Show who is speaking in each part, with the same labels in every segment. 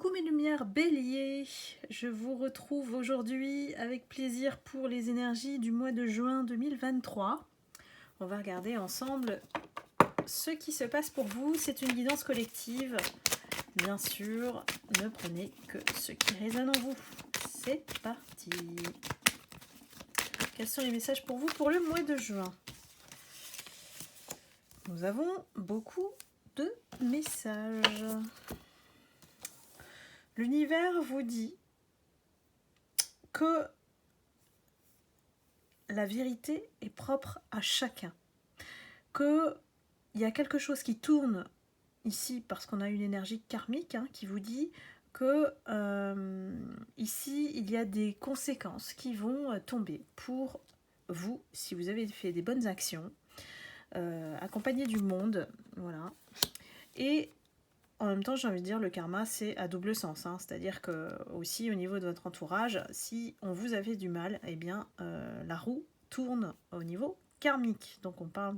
Speaker 1: Coucou mes lumières béliers, je vous retrouve aujourd'hui avec plaisir pour les énergies du mois de juin 2023. On va regarder ensemble ce qui se passe pour vous. C'est une guidance collective. Bien sûr, ne prenez que ce qui résonne en vous. C'est parti. Quels sont les messages pour vous pour le mois de juin? Nous avons beaucoup de messages. L'univers vous dit que la vérité est propre à chacun. Qu'il y a quelque chose qui tourne ici parce qu'on a une énergie karmique qui vous dit que ici il y a des conséquences qui vont tomber pour vous si vous avez fait des bonnes actions, accompagné du monde, voilà. Et en même temps, j'ai envie de dire, le karma, c'est à double sens. C'est-à-dire que aussi au niveau de votre entourage, si on vous avait du mal, eh bien, la roue tourne au niveau karmique. Donc on parle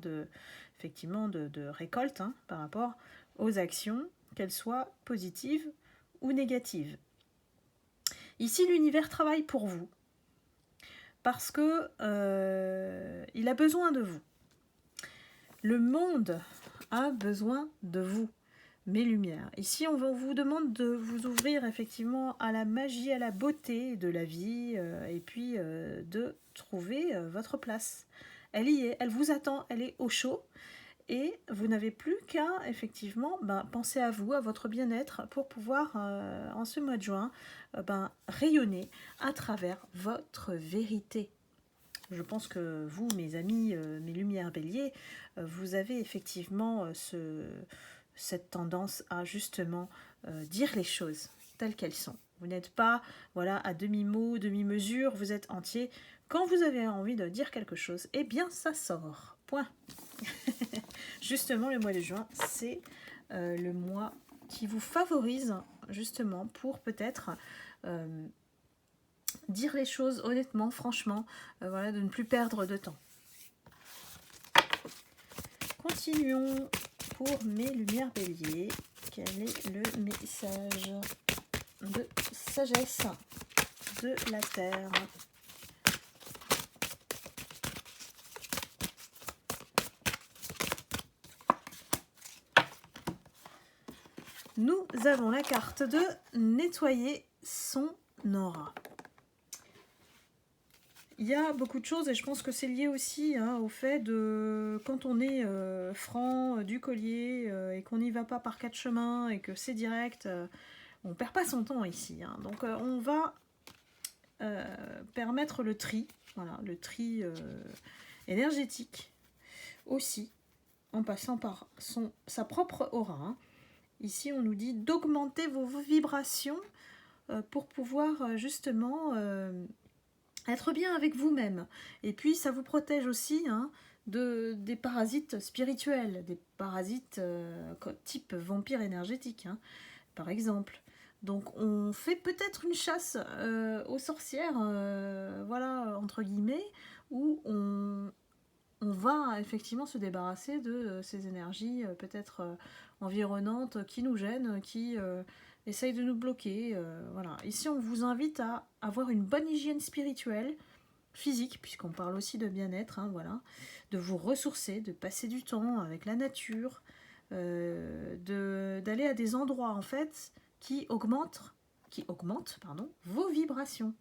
Speaker 1: effectivement de récolte par rapport aux actions, qu'elles soient positives ou négatives. Ici, l'univers travaille pour vous parce que il a besoin de vous. Le monde a besoin de vous. Mes lumières. Ici, on vous demande de vous ouvrir effectivement à la magie, à la beauté de la vie et puis de trouver votre place. Elle y est, elle vous attend, elle est au chaud et vous n'avez plus qu'à effectivement penser à vous, à votre bien-être pour pouvoir en ce mois de juin rayonner à travers votre vérité. Je pense que vous, mes amis, mes lumières béliers, vous avez effectivement cette tendance à justement dire les choses telles qu'elles sont. Vous n'êtes pas à demi-mot, demi-mesure, vous êtes entier. Quand vous avez envie de dire quelque chose, eh bien ça sort. Point. Justement, le mois de juin, c'est le mois qui vous favorise justement pour peut-être dire les choses honnêtement, franchement, de ne plus perdre de temps. Continuons pour mes lumières béliers. Quel est le message de sagesse de la Terre? Nous avons la carte de nettoyer son aura. Il y a beaucoup de choses et je pense que c'est lié aussi au fait de quand on est franc du collier et qu'on n'y va pas par quatre chemins et que c'est direct, on ne perd pas son temps ici. Donc on va permettre le tri, le tri énergétique aussi en passant par sa propre aura. Ici on nous dit d'augmenter vos vibrations pour pouvoir justement être bien avec vous-même. Et puis ça vous protège aussi des parasites spirituels, des parasites type vampire énergétique, par exemple. Donc on fait peut-être une chasse aux sorcières, entre guillemets, où on va effectivement se débarrasser de ces énergies peut-être environnantes qui nous gênent, qui essayent de nous bloquer. Ici, on vous invite à avoir une bonne hygiène spirituelle, physique, puisqu'on parle aussi de bien-être, de vous ressourcer, de passer du temps avec la nature, d'aller à des endroits en fait qui augmentent vos vibrations.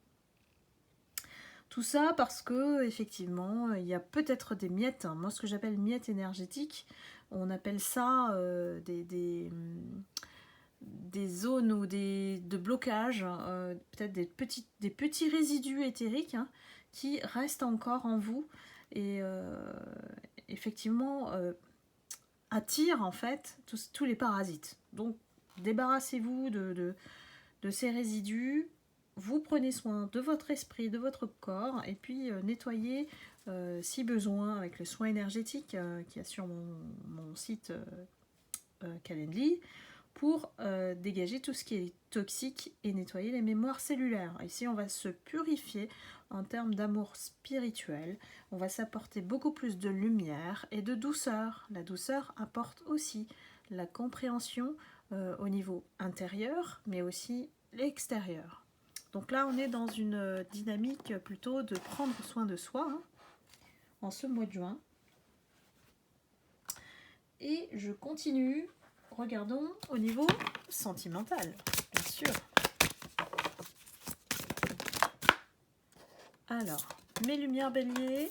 Speaker 1: Tout ça parce que effectivement, il y a peut-être des miettes, moi ce que j'appelle miettes énergétiques, on appelle ça des zones ou de blocage, peut-être des petits résidus éthériques qui restent encore en vous et effectivement attirent en fait tous les parasites. Donc débarrassez-vous de ces résidus. Vous prenez soin de votre esprit, de votre corps, et puis nettoyez si besoin avec le soin énergétique qui est sur mon site Calendly pour dégager tout ce qui est toxique et nettoyer les mémoires cellulaires. Ici, on va se purifier en termes d'amour spirituel. On va s'apporter beaucoup plus de lumière et de douceur. La douceur apporte aussi la compréhension au niveau intérieur, mais aussi l'extérieur. Donc là, on est dans une dynamique plutôt de prendre soin de soi hein, en ce mois de juin. Et je continue, regardons au niveau sentimental, bien sûr. Alors, mes lumières bélier,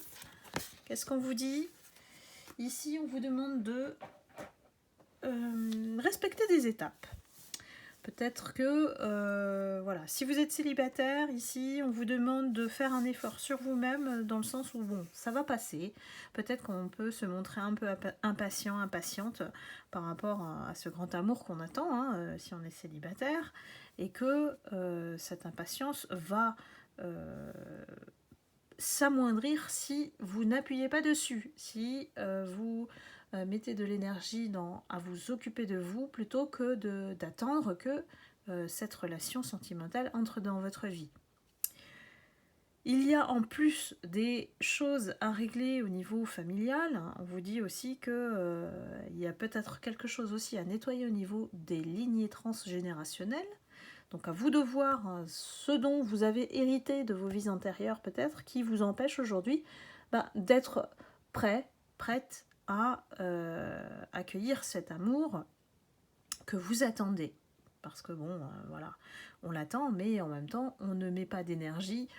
Speaker 1: qu'est-ce qu'on vous dit? Ici, on vous demande de respecter des étapes. Peut-être que, voilà, si vous êtes célibataire, ici, on vous demande de faire un effort sur vous-même, dans le sens où, bon, ça va passer. Peut-être qu'on peut se montrer un peu impatient, impatiente par rapport à ce grand amour qu'on attend, hein, si on est célibataire, et que cette impatience va s'amoindrir si vous n'appuyez pas dessus, si vous mettez de l'énergie à vous occuper de vous plutôt que d'attendre que cette relation sentimentale entre dans votre vie. Il y a en plus des choses à régler au niveau familial. On vous dit aussi que il y a peut-être quelque chose aussi à nettoyer au niveau des lignées transgénérationnelles. Donc à vous de voir ce dont vous avez hérité de vos vies antérieures peut-être, qui vous empêche aujourd'hui d'être prête à accueillir cet amour que vous attendez. Parce que bon, voilà, on l'attend, mais en même temps, on ne met pas d'énergie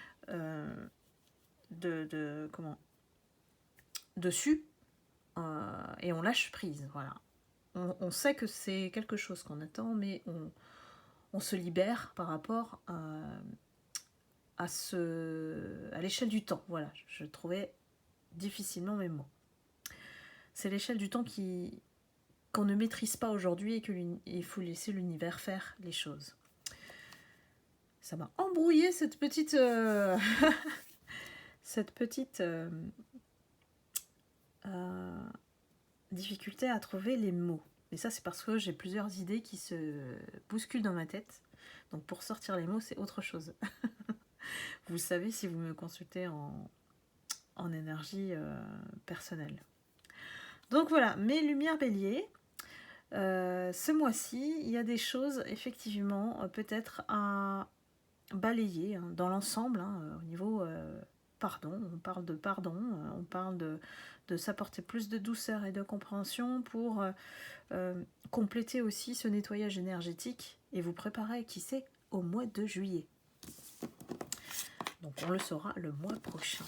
Speaker 1: dessus et on lâche prise, voilà. On sait que c'est quelque chose qu'on attend, mais on se libère par rapport à l'échelle du temps. Voilà, je trouvais difficilement mes mots. C'est l'échelle du temps qu'on ne maîtrise pas aujourd'hui et qu'il faut laisser l'univers faire les choses. Ça m'a embrouillé cette petite difficulté à trouver les mots. Et ça, c'est parce que j'ai plusieurs idées qui se bousculent dans ma tête. Donc pour sortir les mots, c'est autre chose. Vous savez si vous me consultez en énergie personnelle. Donc voilà, mes lumières bélier. Ce mois-ci, il y a des choses effectivement peut-être à balayer hein, dans l'ensemble, hein, au niveau pardon. On parle de pardon, on parle de s'apporter plus de douceur et de compréhension pour compléter aussi ce nettoyage énergétique et vous préparer, qui sait, au mois de juillet. Donc on le saura le mois prochain.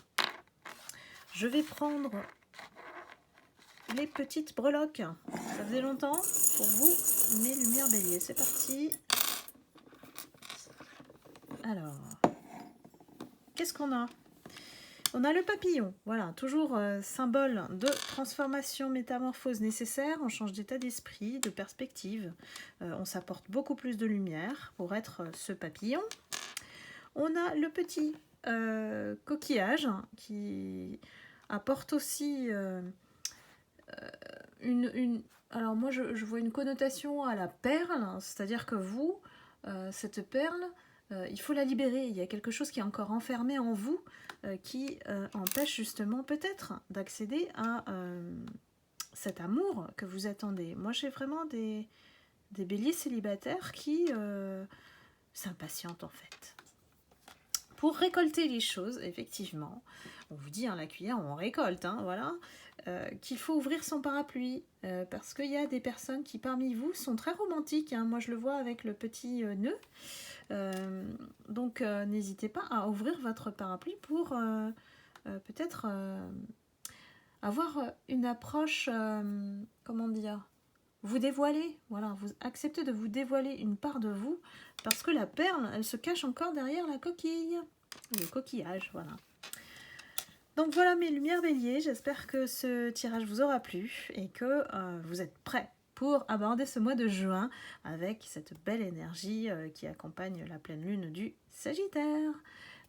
Speaker 1: Je vais prendre les petites breloques. Ça faisait longtemps pour vous, mes lumières bélier. C'est parti. Alors, qu'est-ce qu'on a? On a le papillon, voilà, toujours symbole de transformation, métamorphose nécessaire. On change d'état d'esprit, de perspective. On s'apporte beaucoup plus de lumière pour être ce papillon. On a le petit coquillage qui apporte aussi alors moi je vois une connotation à la perle, c'est-à-dire que vous, cette perle, il faut la libérer. Il y a quelque chose qui est encore enfermé en vous qui empêche justement peut-être d'accéder à cet amour que vous attendez. Moi j'ai vraiment des béliers célibataires qui s'impatientent en fait. Pour récolter les choses, effectivement, on vous dit, hein, la cuillère, on récolte, hein, voilà, qu'il faut ouvrir son parapluie, parce qu'il y a des personnes qui, parmi vous, sont très romantiques, hein, moi je le vois avec le petit nœud, donc n'hésitez pas à ouvrir votre parapluie pour peut-être avoir une approche, comment dire, vous dévoiler, voilà, vous acceptez de vous dévoiler une part de vous, parce que la perle, elle se cache encore derrière la coquille, le coquillage, voilà. Donc voilà mes lumières bélier, j'espère que ce tirage vous aura plu et que vous êtes prêts pour aborder ce mois de juin avec cette belle énergie qui accompagne la pleine lune du Sagittaire.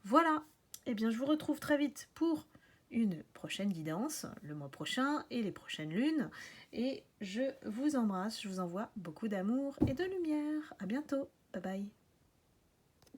Speaker 1: Voilà, et bien je vous retrouve très vite pour une prochaine guidance, le mois prochain et les prochaines lunes. Et je vous embrasse, je vous envoie beaucoup d'amour et de lumière. À bientôt, bye bye.